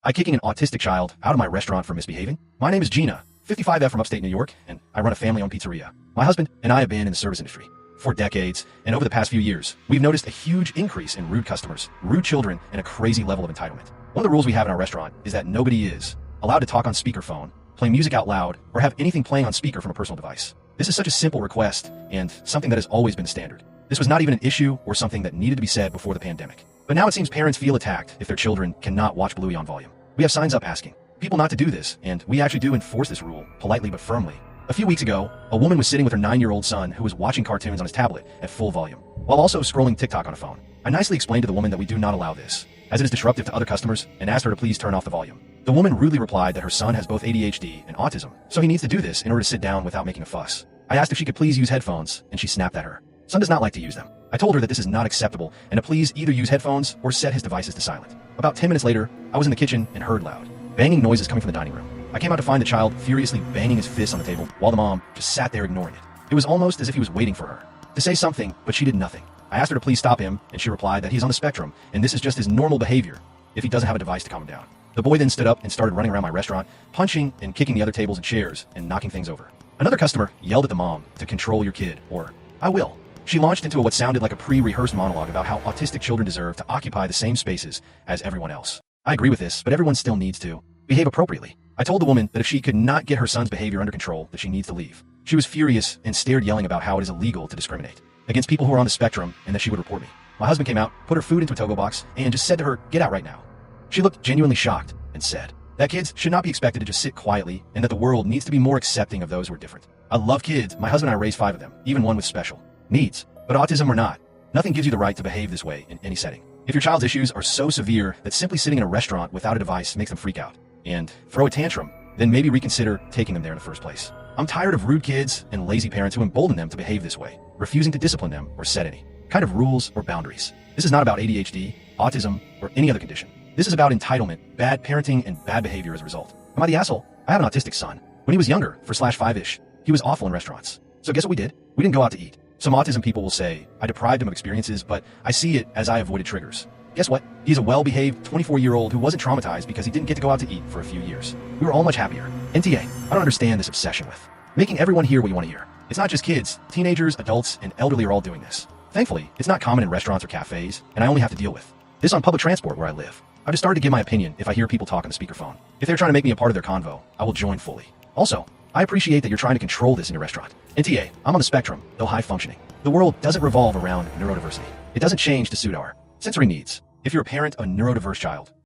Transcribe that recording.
I kicking an autistic child out of my restaurant for misbehaving? My name is Gina, 55F from upstate New York, and I run a family-owned pizzeria. My husband and I have been in the service industry for decades, and over the past few years, we've noticed a huge increase in rude customers, rude children, and a crazy level of entitlement. One of the rules we have in our restaurant is that nobody is allowed to talk on speakerphone, play music out loud, or have anything playing on speaker from a personal device. This is such a simple request and something that has always been standard. This was not even an issue or something that needed to be said before the pandemic. But now it seems parents feel attacked if their children cannot watch Bluey on volume. We have signs up asking people not to do this, and we actually do enforce this rule, politely but firmly. A few weeks ago, a woman was sitting with her 9-year-old son who was watching cartoons on his tablet at full volume, while also scrolling TikTok on a phone. I nicely explained to the woman that we do not allow this, as it is disruptive to other customers, and asked her to please turn off the volume. The woman rudely replied that her son has both ADHD and autism, so he needs to do this in order to sit down without making a fuss. I asked if she could please use headphones, and she snapped at her. Son does not like to use them. I told her that this is not acceptable, and to please either use headphones or set his devices to silent. About 10 minutes later, I was in the kitchen and heard loud banging noises coming from the dining room. I came out to find the child furiously banging his fists on the table while the mom just sat there ignoring it. It was almost as if he was waiting for her to say something, but she did nothing. I asked her to please stop him, and she replied that he's on the spectrum, and this is just his normal behavior if he doesn't have a device to calm him down. The boy then stood up and started running around my restaurant, punching and kicking the other tables and chairs and knocking things over. Another customer yelled at the mom to control your kid, or I will. She launched into what sounded like a pre-rehearsed monologue about how autistic children deserve to occupy the same spaces as everyone else. I agree with this, but everyone still needs to behave appropriately. I told the woman that if she could not get her son's behavior under control, that she needs to leave. She was furious and stared, yelling about how it is illegal to discriminate against people who are on the spectrum and that she would report me. My husband came out, put her food into a to-go box, and just said to her, "Get out right now." She looked genuinely shocked and said that kids should not be expected to just sit quietly and that the world needs to be more accepting of those who are different. I love kids. My husband and I raised 5 of them, even one with special needs. But autism or not, nothing gives you the right to behave this way in any setting. If your child's issues are so severe that simply sitting in a restaurant without a device makes them freak out and throw a tantrum, then maybe reconsider taking them there in the first place. I'm tired of rude kids and lazy parents who embolden them to behave this way, refusing to discipline them or set any kind of rules or boundaries. This is not about ADHD, autism, or any other condition. This is about entitlement, bad parenting, and bad behavior as a result. Am I the asshole? I have an autistic son. When he was younger, for /5-ish, he was awful in restaurants. So guess what we did? We didn't go out to eat. Some autism people will say, I deprived him of experiences, but I see it as I avoided triggers. Guess what? He's a well-behaved 24-year-old who wasn't traumatized because he didn't get to go out to eat for a few years. We were all much happier. NTA, I don't understand this obsession with making everyone hear what you want to hear. It's not just kids. Teenagers, adults, and elderly are all doing this. Thankfully, it's not common in restaurants or cafes, and I only have to deal with this on public transport where I live. I've just started to give my opinion if I hear people talk on the speakerphone. If they're trying to make me a part of their convo, I will join fully. Also, I appreciate that you're trying to control this in your restaurant. NTA, I'm on the spectrum, though high functioning. The world doesn't revolve around neurodiversity. It doesn't change to suit our sensory needs. If you're a parent of a neurodiverse child,